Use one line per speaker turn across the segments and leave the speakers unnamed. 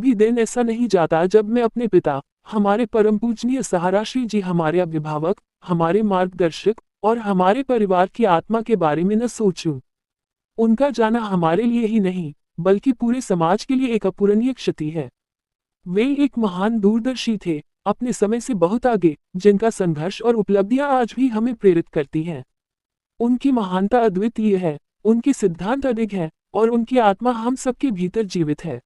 भी दिन ऐसा नहीं जाता जब मैं अपने पिता, हमारे परम पूजनीय सहाराश्री जी, हमारे अभिभावक, हमारे मार्गदर्शक और हमारे परिवार की आत्मा के बारे में न सोचूं। उनका जाना हमारे लिए ही नहीं, बल्कि पूरे समाज के लिए एक अपूरणीय क्षति है। वे एक महान दूरदर्शी थे, अपने समय से बहुत आगे, जिनका संघर्ष और उपलब्धियां आज भी हमें प्रेरित करती हैं। उनकी महानता अद्वितीय है, उनके सिद्धांत अडिग है और उनकी आत्मा हम सबके भीतर जीवित है।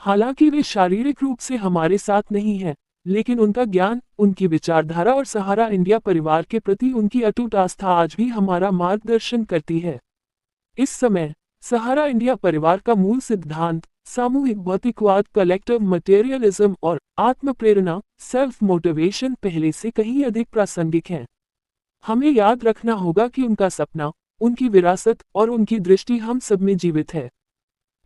हालांकि वे शारीरिक रूप से हमारे साथ नहीं हैं, लेकिन उनका ज्ञान, उनकी विचारधारा और सहारा इंडिया परिवार के प्रति उनकी अटूट आस्था आज भी हमारा मार्गदर्शन करती है। इस समय सहारा इंडिया परिवार का मूल सिद्धांत सामूहिक भौतिकवाद, कलेक्टिव मटेरियलिज्म और आत्म प्रेरणा, सेल्फ मोटिवेशन पहले से कहीं अधिक प्रासंगिक है। हमें याद रखना होगा कि उनका सपना, उनकी विरासत और उनकी दृष्टि हम सब में जीवित है।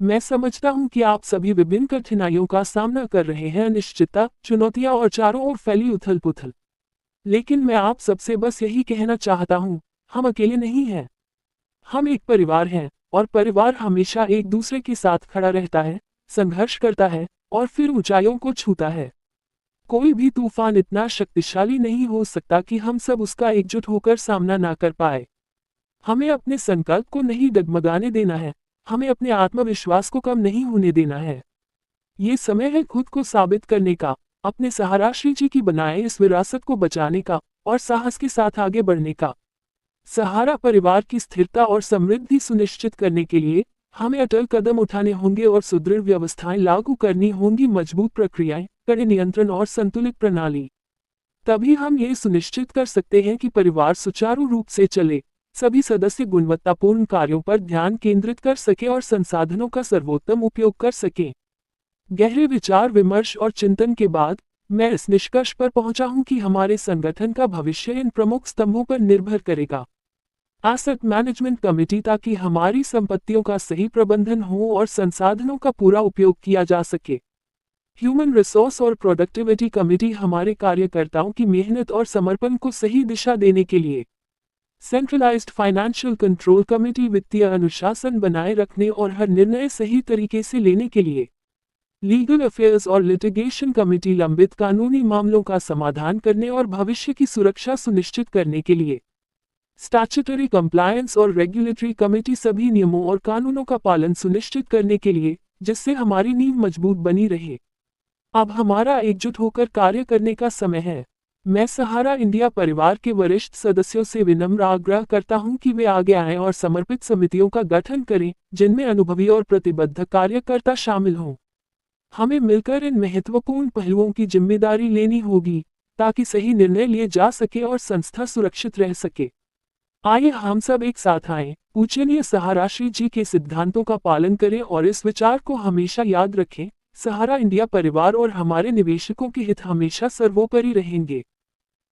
मैं समझता हूं कि आप सभी विभिन्न कठिनाइयों का सामना कर रहे हैं, अनिश्चितता, चुनौतियां और चारों ओर फैली उथल पुथल। लेकिन मैं आप सबसे बस यही कहना चाहता हूं, हम अकेले नहीं हैं। हम एक परिवार हैं और परिवार हमेशा एक दूसरे के साथ खड़ा रहता है, संघर्ष करता है और फिर ऊंचाइयों को छूता है। कोई भी तूफान इतना शक्तिशाली नहीं हो सकता कि हम सब उसका एकजुट होकर सामना ना कर पाए। हमें अपने संकल्प को नहीं डगमगाने देना है, हमें अपने आत्मविश्वास को कम नहीं होने देना है। ये समय है खुद को साबित करने का, अपने सहाराश्री जी की बनाए इस विरासत को बचाने का और साहस के साथ आगे बढ़ने का। सहारा परिवार की स्थिरता और समृद्धि सुनिश्चित करने के लिए हमें अटल कदम उठाने होंगे और सुदृढ़ व्यवस्थाएं लागू करनी होंगी, मजबूत प्रक्रियाएं, कड़े नियंत्रण और संतुलित प्रणाली। तभी हम ये सुनिश्चित कर सकते हैं कि परिवार सुचारू रूप से चले, सभी सदस्य गुणवत्तापूर्ण कार्यों पर ध्यान केंद्रित कर सके और संसाधनों का सर्वोत्तम उपयोग कर सके। गहरे विचार विमर्श और चिंतन के बाद मैं इस निष्कर्ष पर पहुंचा हूं कि हमारे संगठन का भविष्य इन प्रमुख स्तंभों पर निर्भर करेगा। एसेट मैनेजमेंट कमेटी, ताकि हमारी संपत्तियों का सही प्रबंधन हो और संसाधनों का पूरा उपयोग किया जा सके। ह्यूमन रिसोर्स और प्रोडक्टिविटी कमेटी, हमारे कार्यकर्ताओं की मेहनत और समर्पण को सही दिशा देने के लिए। सेंट्रलाइज्ड फाइनेंशियल कंट्रोल कमेटी, वित्तीय अनुशासन बनाए रखने और हर निर्णय सही तरीके से लेने के लिए। लीगल अफेयर्स और लिटिगेशन कमेटी, लंबित कानूनी मामलों का समाधान करने और भविष्य की सुरक्षा सुनिश्चित करने के लिए। स्टैट्यूटरी कंप्लायंस और रेगुलेटरी कमेटी, सभी नियमों और कानूनों का पालन सुनिश्चित करने के लिए, जिससे हमारी नींव मजबूत बनी रहे। अब हमारा एकजुट होकर कार्य करने का समय है। मैं सहारा इंडिया परिवार के वरिष्ठ सदस्यों से विनम्र आग्रह करता हूं कि वे आगे आएं और समर्पित समितियों का गठन करें, जिनमें अनुभवी और प्रतिबद्ध कार्यकर्ता शामिल हों। हमें मिलकर इन महत्वपूर्ण पहलुओं की जिम्मेदारी लेनी होगी, ताकि सही निर्णय लिए जा सके और संस्था सुरक्षित रह सके। आइए हम सब एक साथ आएं, पूजनीय सहाराश्री जी के सिद्धांतों का पालन करें और इस विचार को हमेशा याद रखें, सहारा इंडिया परिवार और हमारे निवेशकों के हित हमेशा सर्वोपरि रहेंगे।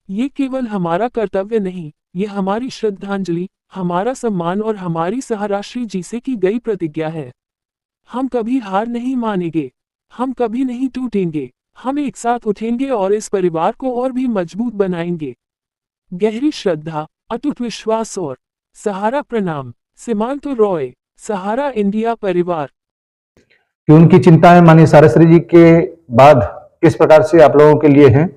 ये केवल हमारा कर्तव्य नहीं, ये हमारी श्रद्धांजलि, हमारा सम्मान और हमारी सहाराश्री जी से की गई प्रतिज्ञा है। हम कभी हार नहीं मानेंगे, हम कभी नहीं टूटेंगे, हम एक साथ उठेंगे और इस परिवार को और भी मजबूत बनाएंगे। गहरी श्रद्धा, अटूट विश्वास और सहारा। प्रणाम। सीमांत रॉय, सहारा इंडिया परिवार।
कि उनकी चिंताएं माननीय सहाराश्री जी के बाद किस प्रकार से आप लोगों के लिए हैं,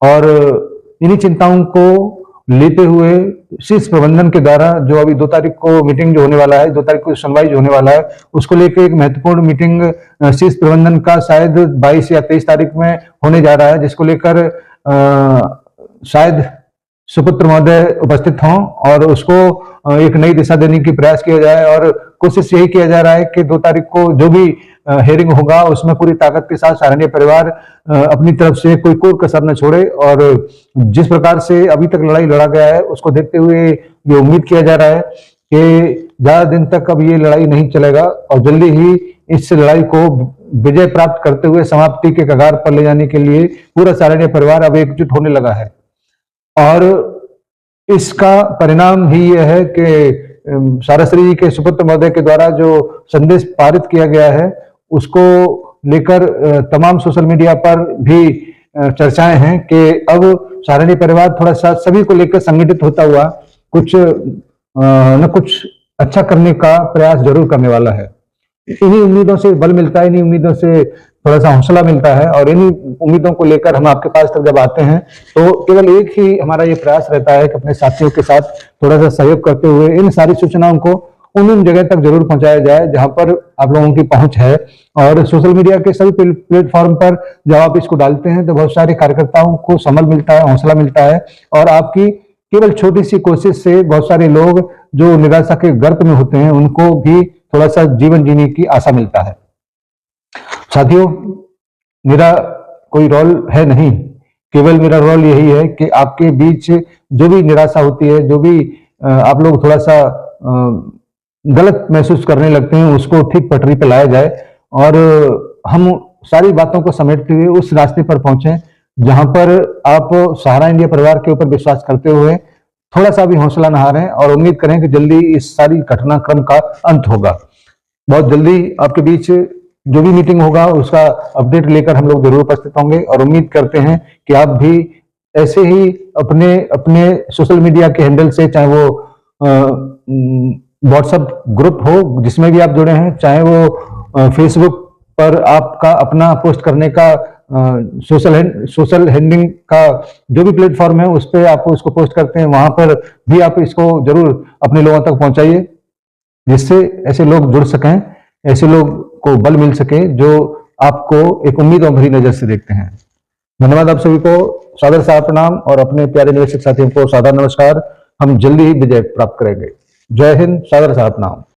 और इन्हीं चिंताओं को लेते हुए शीर्ष प्रबंधन के द्वारा जो अभी 2 तारीख को मीटिंग जो होने वाला है, 2 तारीख को सुनवाई जो होने वाला है, उसको लेकर एक महत्वपूर्ण मीटिंग शीर्ष प्रबंधन का शायद 22 या 23 तारीख में होने जा रहा है, जिसको लेकर शायद सुपुत्र महोदय उपस्थित हों और उसको एक नई दिशा देने की प्रयास किया जाए। और कोशिश यही किया जा रहा है कि 2 तारीख को जो भी हेयरिंग होगा उसमें पूरी ताकत के साथ सहारनीय परिवार अपनी तरफ से कोई कोर कसर न छोड़े। और जिस प्रकार से अभी तक लड़ाई लड़ा गया है उसको देखते हुए ये उम्मीद किया जा रहा है कि ज्यादा दिन तक अब ये लड़ाई नहीं चलेगा और जल्दी ही इस लड़ाई को विजय प्राप्त करते हुए समाप्ति के कगार पर ले जाने के लिए पूरा सहारनीय परिवार अब एकजुट होने लगा है। और इसका परिणाम ही यह है कि सहाराश्री जी के सुपुत्र महोदय के द्वारा जो संदेश पारित किया गया है उसको लेकर तमाम सोशल मीडिया पर भी चर्चाएं हैं कि अब सहारनीय परिवार थोड़ा सा सभी को लेकर संगठित होता हुआ कुछ न कुछ अच्छा करने का प्रयास जरूर करने वाला है। इन्हीं उम्मीदों से बल मिलता है, इन्हीं उम्मीदों से थोड़ा सा हौसला मिलता है। और इन्हीं उम्मीदों को लेकर हम आपके पास तक जब आते हैं तो केवल एक ही हमारा ये प्रयास रहता है कि अपने साथियों के साथ थोड़ा सा सहयोग करते हुए इन सारी सूचनाओं को उन जगह तक जरूर पहुंचाया जाए जहां पर आप लोगों की पहुंच है। और सोशल मीडिया के सभी प्लेटफॉर्म पर जब आप इसको डालते हैं तो बहुत सारे कार्यकर्ताओं को संबल मिलता है, हौसला मिलता है, और आपकी केवल छोटी सी कोशिश से बहुत सारे लोग जो निराशा के गर्त में होते हैं उनको भी थोड़ा सा जीवन जीने की आशा मिलता है। साथियों, मेरा कोई रोल है नहीं, केवल मेरा रोल यही है कि आपके बीच जो भी निराशा होती है, जो भी आप लोग थोड़ा सा गलत महसूस करने लगते हैं, उसको ठीक पटरी पर लाया जाए और हम सारी बातों को समेटते हुए उस रास्ते पर पहुंचे जहां पर आप सहारा इंडिया परिवार के ऊपर विश्वास करते हुए थोड़ा सा भी हौसला न हारें और उम्मीद करें कि जल्दी इस सारी घटनाक्रम का अंत होगा। बहुत जल्दी आपके बीच जो भी मीटिंग होगा उसका अपडेट लेकर हम लोग जरूर उपस्थित होंगे और उम्मीद करते हैं कि आप भी ऐसे ही अपने अपने सोशल मीडिया के हैंडल से, चाहे वो व्हाट्सएप ग्रुप हो जिसमें भी आप जुड़े हैं, चाहे वो फेसबुक पर आपका अपना पोस्ट करने का सोशल हैंडलिंग का जो भी प्लेटफॉर्म है उस पर आप उसको पोस्ट करते हैं, वहां पर भी आप इसको जरूर अपने लोगों तक पहुंचाइए जिससे ऐसे लोग जुड़ सकें, ऐसे लोग को बल मिल सके जो आपको एक उम्मीद और भरी नजर से देखते हैं। धन्यवाद आप सभी को, सादर सा प्रणाम और अपने प्यारे निवेशक साथियों को सादर नमस्कार। हम जल्दी ही विजय प्राप्त करेंगे। जय हिंद, सादर सा प्रणाम।